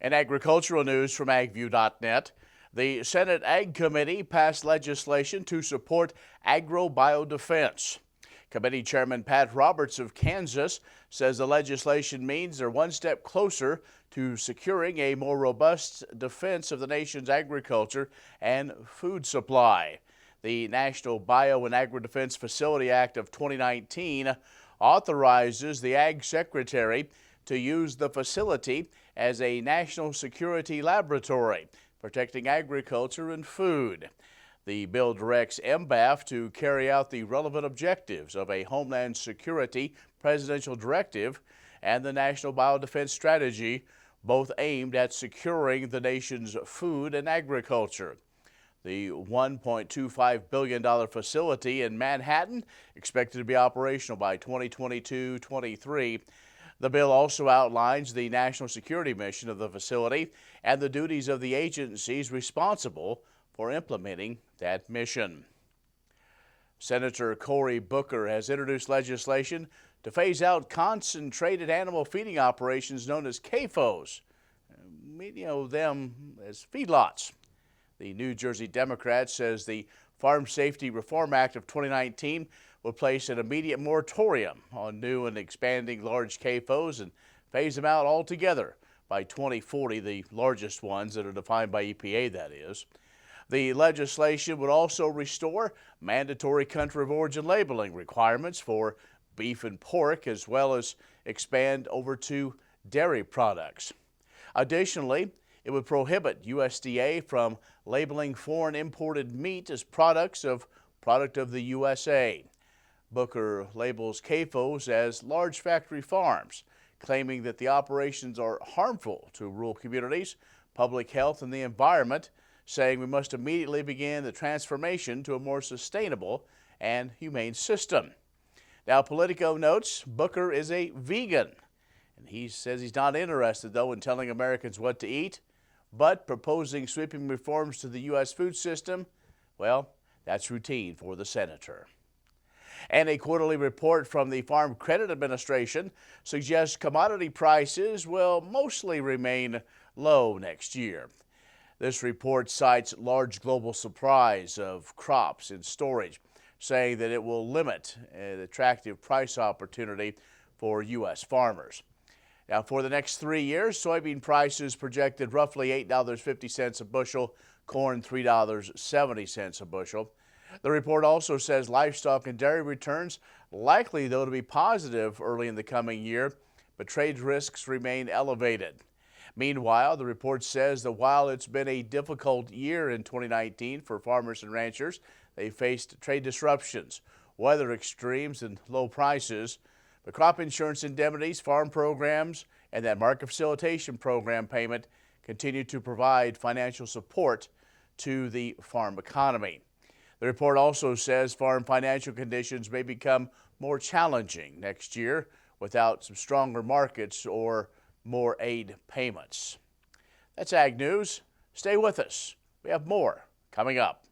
And agricultural news from agview.net. The Senate Ag Committee passed legislation to support Agro-Biodefense. Committee Chairman Pat Roberts of Kansas says the legislation means they're one step closer to securing a more robust defense of the nation's agriculture and food supply. The National Bio and Agro-Defense Facility Act of 2019 authorizes the Ag Secretary to use the facility as a national security laboratory, protecting agriculture and food. The bill directs MBAF to carry out the relevant objectives of a Homeland Security Presidential Directive and the National Biodefense Strategy, both aimed at securing the nation's food and agriculture. The $1.25 billion facility in Manhattan expected to be operational by 2022-23. The bill also outlines the national security mission of the facility and the duties of the agencies responsible for implementing that mission. Senator Cory Booker has introduced legislation to phase out concentrated animal feeding operations known as CAFOs. We know them as feedlots. The New Jersey Democrat says the Farm Safety Reform Act of 2019 will place an immediate moratorium on new and expanding large CAFOs and phase them out altogether by 2040, the largest ones that are defined by EPA, that is. The legislation would also restore mandatory country of origin labeling requirements for beef and pork, as well as expand over to dairy products. Additionally, it would prohibit USDA from labeling foreign imported meat as product of the USA. Booker labels CAFOs as large factory farms, claiming that the operations are harmful to rural communities, public health, and the environment, saying we must immediately begin the transformation to a more sustainable and humane system. Now, Politico notes Booker is a vegan, and he says he's not interested, though, in telling Americans what to eat, but proposing sweeping reforms to the U.S. food system, well, that's routine for the senator. And a quarterly report from the Farm Credit Administration suggests commodity prices will mostly remain low next year. This report cites large global supplies of crops in storage, saying that it will limit an attractive price opportunity for U.S. farmers. Now, for the next 3 years, soybean prices projected roughly $8.50 a bushel, corn $3.70 a bushel. The report also says livestock and dairy returns likely, though, to be positive early in the coming year, but trade risks remain elevated. Meanwhile, the report says that while it's been a difficult year in 2019 for farmers and ranchers, they faced trade disruptions, weather extremes, and low prices. The crop insurance indemnities, farm programs, and that market facilitation program payment continue to provide financial support to the farm economy. The report also says farm financial conditions may become more challenging next year without some stronger markets or more aid payments. That's Ag News. Stay with us. We have more coming up.